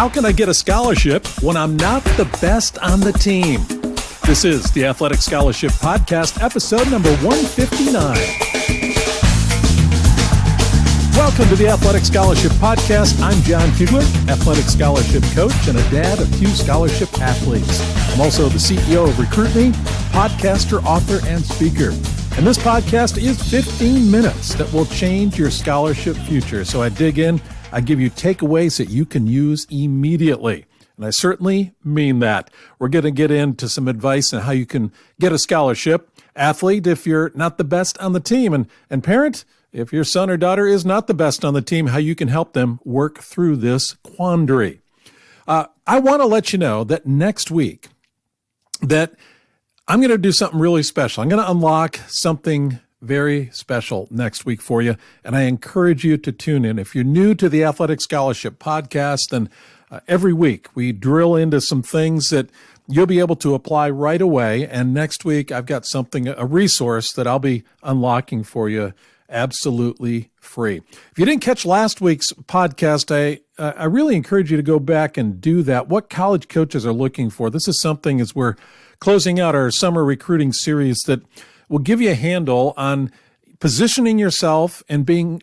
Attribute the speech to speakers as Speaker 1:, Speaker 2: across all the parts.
Speaker 1: How can I get a scholarship when I'm not the best on the team? This is the Athletic Scholarship Podcast, episode number 159. Welcome to the Athletic Scholarship Podcast. I'm Jon Fugler, athletic scholarship coach and a dad of 2 scholarship athletes. I'm also the CEO of Recruit Me, podcaster, author, and speaker. And this podcast is 15 minutes that will change your scholarship future. So I dig in, I give you takeaways that you can use immediately. And I certainly mean that. We're going to get into some advice on how you can get a scholarship. Athlete, if you're not the best on the team. And parent, if your son or daughter is not the best on the team, how you can help them work through this quandary. I want to let you know that next week that I'm going to do something really special. I'm going to unlock something very special next week for you, and I encourage you to tune in. If you're new to the Athletic Scholarship Podcast, then every week we drill into some things that you'll be able to apply right away, and next week I've got something, a resource that I'll be unlocking for you absolutely free. If you didn't catch last week's podcast, I really encourage you to go back and do that. What college coaches are looking for. This is something as we're closing out our summer recruiting series that will give you a handle on positioning yourself and being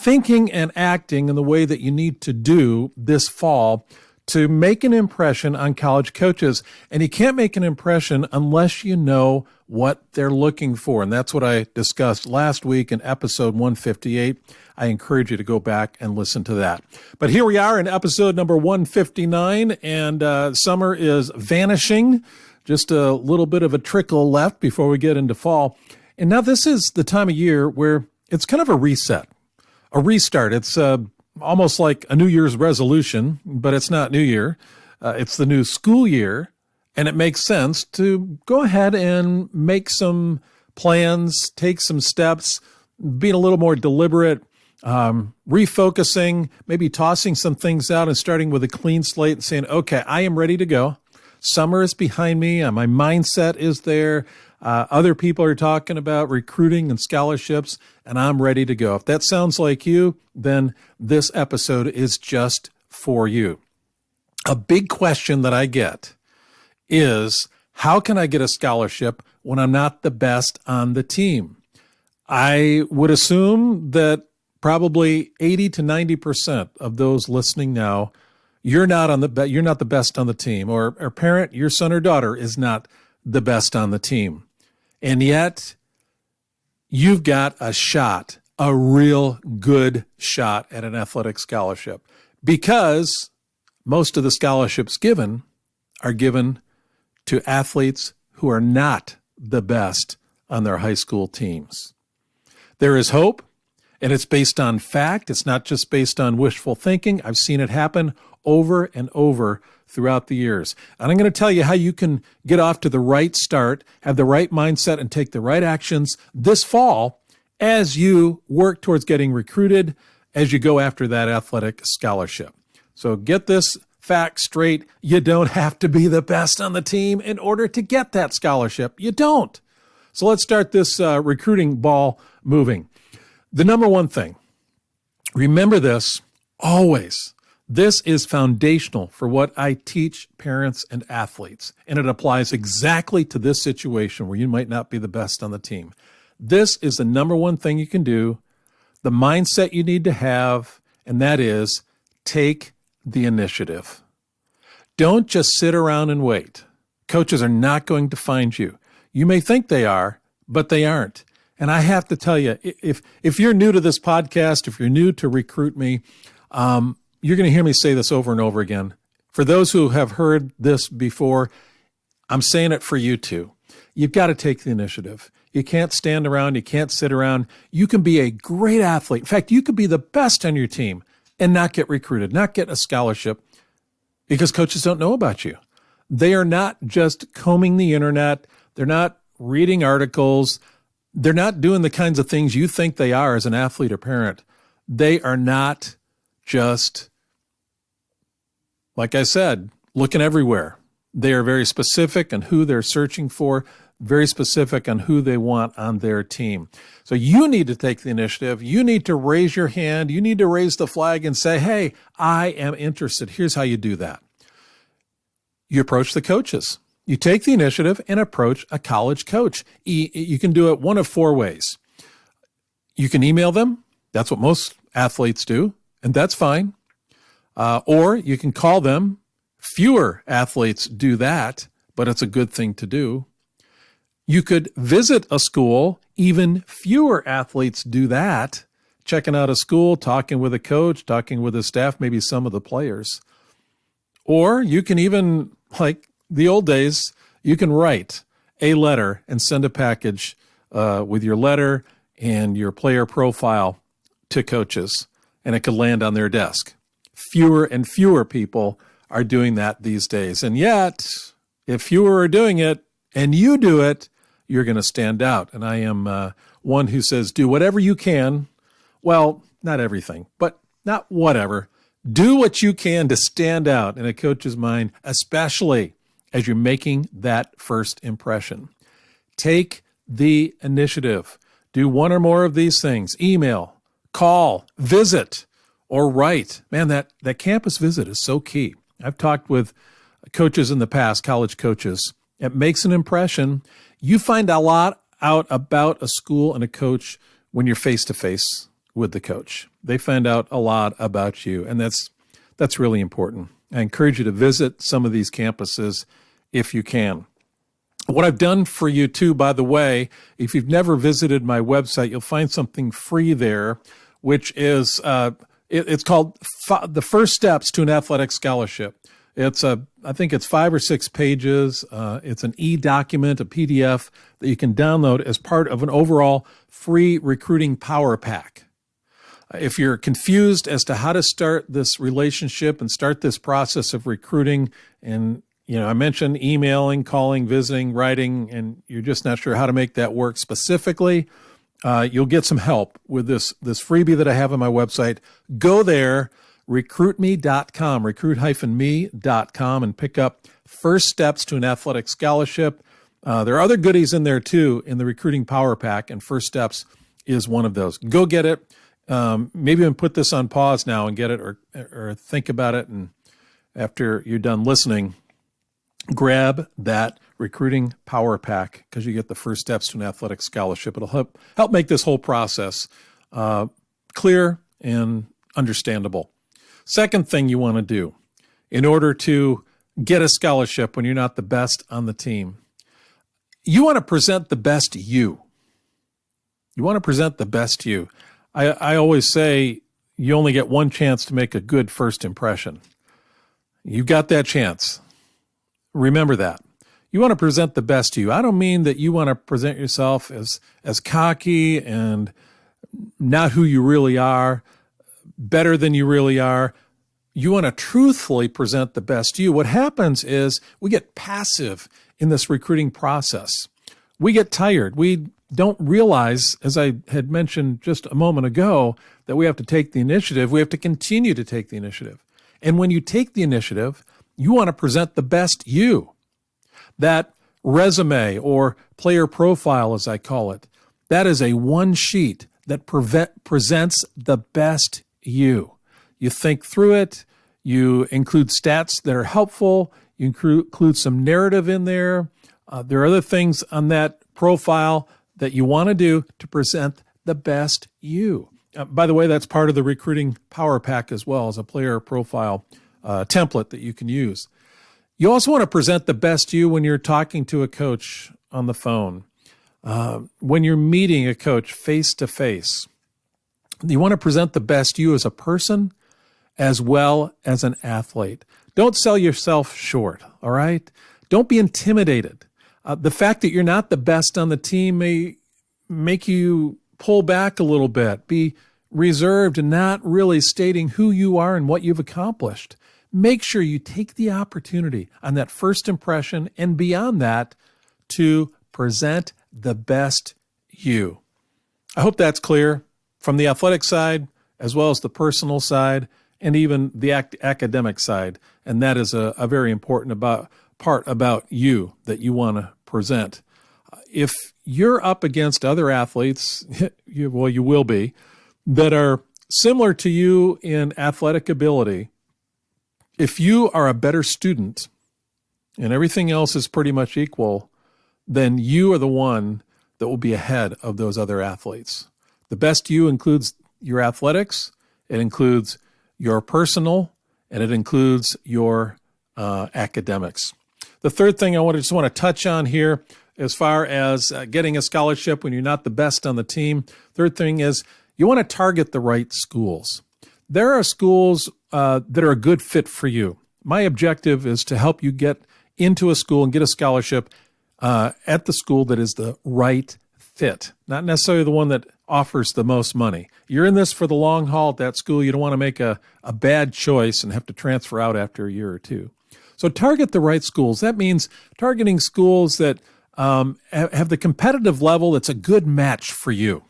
Speaker 1: thinking and acting in the way that you need to do this fall to make an impression on college coaches. And you can't make an impression unless you know what they're looking for. And that's what I discussed last week in episode 158. I encourage you to go back and listen to that. But here we are in episode number 159, and summer is vanishing. Just a little bit of a trickle left before we get into fall. And now this is the time of year where it's kind of a reset, a restart. It's almost like a New Year's resolution, but it's not New Year. It's the new school year, and it makes sense to go ahead and make some plans, take some steps, being a little more deliberate, refocusing, maybe tossing some things out and starting with a clean slate and saying, okay, I am ready to go. Summer is behind me. My mindset is there. Other people are talking about recruiting and scholarships, and I'm ready to go. If that sounds like you, then this episode is just for you. A big question that I get is, how can I get a scholarship when I'm not the best on the team? I would assume that probably 80 to 90% of those listening now, you're not the best on the team, or parent, your son or daughter is not the best on the team. And yet you've got a shot, a real good shot at an athletic scholarship, because most of the scholarships given are given to athletes who are not the best on their high school teams. There is hope, and it's based on fact. It's not just based on wishful thinking. I've seen it happen over and over throughout the years. And I'm going to tell you how you can get off to the right start, have the right mindset, and take the right actions this fall as you work towards getting recruited, as you go after that athletic scholarship. So get this fact straight. You don't have to be the best on the team in order to get that scholarship. You don't. So let's start this recruiting ball moving. The number one thing, remember this always. This is foundational for what I teach parents and athletes, and it applies exactly to this situation where you might not be the best on the team. This is the number one thing you can do, the mindset you need to have, and that is take the initiative. Don't just sit around and wait. Coaches are not going to find you. You may think they are, but they aren't. And I have to tell you, if you're new to this podcast, if you're new to Recruit Me, you're going to hear me say this over and over again. For those who have heard this before, I'm saying it for you too. You've got to take the initiative. You can't stand around. You can't sit around. You can be a great athlete. In fact, you could be the best on your team and not get recruited, not get a scholarship, because coaches don't know about you. They are not just combing the internet. They're not reading articles. They're not doing the kinds of things you think they are as an athlete or parent. They are not just, like I said, looking everywhere. They are very specific on who they're searching for, very specific on who they want on their team. So you need to take the initiative. You need to raise your hand. You need to raise the flag and say, hey, I am interested. Here's how you do that. You approach the coaches. You take the initiative and approach a college coach. You can do it one of four ways. You can email them. That's what most athletes do, and that's fine. Or you can call them. Fewer athletes do that, but it's a good thing to do. You could visit a school. Even fewer athletes do that, checking out a school, talking with a coach, talking with the staff, maybe some of the players. Or you can even, like the old days, you can write a letter and send a package with your letter and your player profile to coaches, and it could land on their desk. Fewer and fewer people are doing that these days. And yet, if fewer are doing it and you do it, you're going to stand out. And I am one who says, do whatever you can. Well, not everything, but not whatever. Do what you can to stand out in a coach's mind, especially as you're making that first impression. Take the initiative. Do one or more of these things. Email, call, visit, or write. Man, that campus visit is so key. I've talked with coaches in the past, college coaches. It makes an impression. You find a lot out about a school and a coach when you're face-to-face with the coach. They find out a lot about you, and that's really important. I encourage you to visit some of these campuses if you can. What I've done for you, too, by the way, if you've never visited my website, you'll find something free there, which is it's called The First Steps to an Athletic Scholarship. I think it's 5 or 6 pages. It's an e-document, a PDF that you can download as part of an overall free recruiting power pack. If you're confused as to how to start this relationship and start this process of recruiting, and I mentioned emailing, calling, visiting, writing, and you're just not sure how to make that work specifically, you'll get some help with this freebie that I have on my website. Go there, recruitme.com, recruit-me.com, and pick up First Steps to an Athletic Scholarship. There are other goodies in there, too, in the Recruiting Power Pack, and First Steps is one of those. Go get it. Maybe even put this on pause now and get it, or think about it, and after you're done listening, grab that Recruiting Power Pack because you get the First Steps to an Athletic Scholarship. It'll help make this whole process clear and understandable. Second thing you want to do in order to get a scholarship when you're not the best on the team, you want to present the best you. You want to present the best you. I always say you only get one chance to make a good first impression. You've got that chance. Remember that. You want to present the best you. I don't mean that you want to present yourself as cocky and not who you really are, better than you really are. You want to truthfully present the best you. What happens is we get passive in this recruiting process. We get tired. We don't realize, as I had mentioned just a moment ago, that we have to take the initiative. We have to continue to take the initiative. And when you take the initiative, you want to present the best you. That resume or player profile, as I call it, that is a one sheet that presents the best you. You think through it. You include stats that are helpful. You include some narrative in there. There are other things on that profile that you want to do to present the best you. By the way, that's part of the Recruiting Power Pack as well as a player profile template that you can use. You also want to present the best you when you're talking to a coach on the phone, when you're meeting a coach face-to-face. You want to present the best you as a person as well as an athlete. Don't sell yourself short, all right? Don't be intimidated. The fact that you're not the best on the team may make you pull back a little bit, be reserved and not really stating who you are and what you've accomplished. Make sure you take the opportunity on that first impression and beyond that to present the best you. I hope that's clear from the athletic side as well as the personal side. and even the academic side. And that is a very important part about you that you want to present. If you're up against other athletes, you will be, that are similar to you in athletic ability, if you are a better student and everything else is pretty much equal, then you are the one that will be ahead of those other athletes. The best you includes your athletics, it includes your personal, and it includes your academics. The third thing I just want to touch on here, as far as getting a scholarship when you're not the best on the team, third thing is you want to target the right schools. There are schools that are a good fit for you. My objective is to help you get into a school and get a scholarship at the school that is the right fit, not necessarily the one that offers the most money. You're in this for the long haul at that school. You don't want to make a bad choice and have to transfer out after a year or two. So target the right schools. That means targeting schools that have the competitive level that's a good match for you.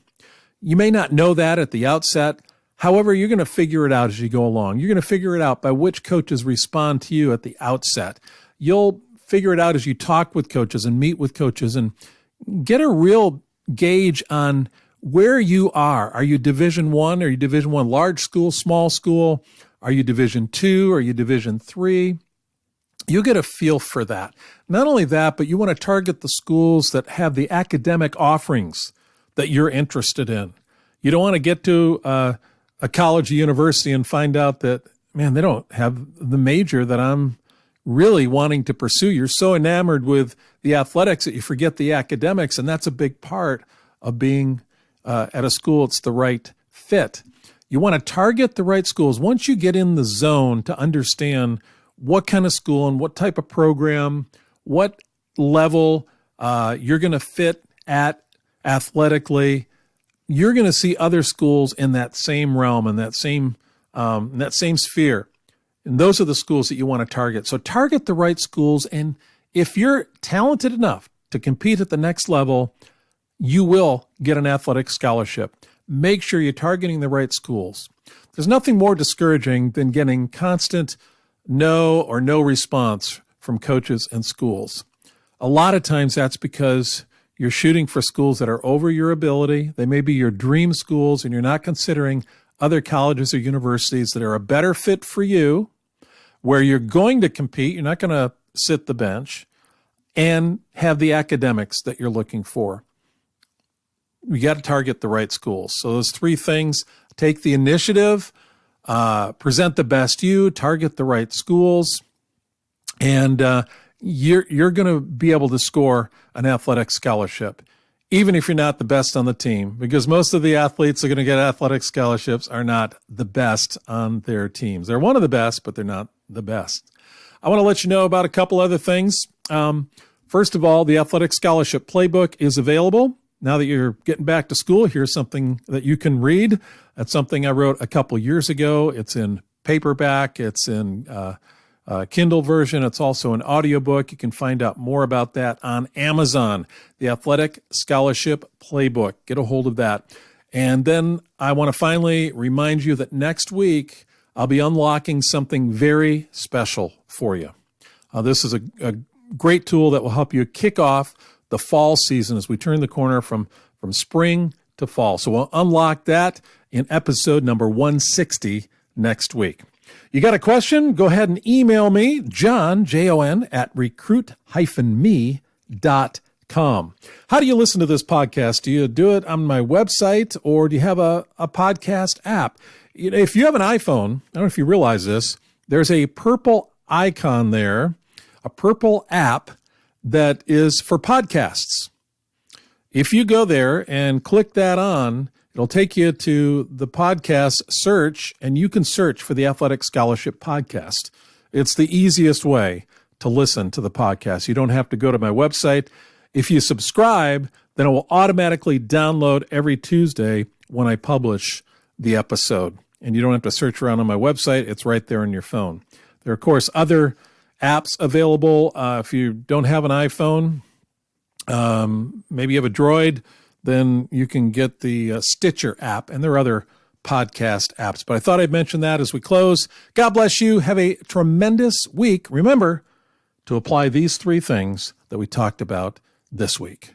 Speaker 1: You may not know that at the outset. However, you're going to figure it out as you go along. You're going to figure it out by which coaches respond to you at the outset. You'll figure it out as you talk with coaches and meet with coaches and get a real gauge on where you are. Are you Division I? Are you Division I large school, small school? Are you Division II? Are you Division III? You get a feel for that. Not only that, but you want to target the schools that have the academic offerings that you're interested in. You don't want to get to a college or university and find out that, man, they don't have the major that I'm really wanting to pursue. You're so enamored with the athletics that you forget the academics, and that's a big part of being at a school it's the right fit. You want to target the right schools. Once you get in the zone to understand what kind of school and what type of program, what level you're going to fit at athletically, you're going to see other schools in that same realm and that same sphere. And those are the schools that you want to target. So target the right schools. And if you're talented enough to compete at the next level, you will get an athletic scholarship. Make sure you're targeting the right schools. There's nothing more discouraging than getting constant no or no response from coaches and schools. A lot of times that's because you're shooting for schools that are over your ability. They may be your dream schools, and you're not considering other colleges or universities that are a better fit for you, where you're going to compete. You're not going to sit the bench and have the academics that you're looking for. You got to target the right schools. So those three things: take the initiative, present the best you, target the right schools, and you're going to be able to score an athletic scholarship, even if you're not the best on the team, because most of the athletes that are going to get athletic scholarships are not the best on their teams. They're one of the best, but they're not the best. I want to let you know about a couple other things. First of all, the Athletic Scholarship Playbook is available. Now that you're getting back to school, here's something that you can read. That's something I wrote a couple years ago. It's in paperback. It's in Kindle version. It's also an audiobook. You can find out more about that on Amazon, the Athletic Scholarship Playbook. Get a hold of that. And then I want to finally remind you that next week I'll be unlocking something very special for you. This is a great tool that will help you kick off the fall season as we turn the corner from spring to fall. So we'll unlock that in episode number 160 next week. You got a question? Go ahead and email me, Jon, Jon, at recruit-me.com. How do you listen to this podcast? Do you do it on my website, or do you have a podcast app? If you have an iPhone, I don't know if you realize this, there's a purple icon there, a purple app that is for podcasts. If you go there and click that on, it'll take you to the podcast search, and you can search for the Athletic Scholarship Podcast. It's the easiest way to listen to the podcast. You don't have to go to my website. If you subscribe, then it will automatically download every Tuesday when I publish the episode. And you don't have to search around on my website. It's right there on your phone. There are, of course, other apps available. If you don't have an iPhone, maybe you have a Droid, then you can get the Stitcher app, and there are other podcast apps. But I thought I'd mention that as we close. God bless you. Have a tremendous week. Remember to apply these 3 things that we talked about this week.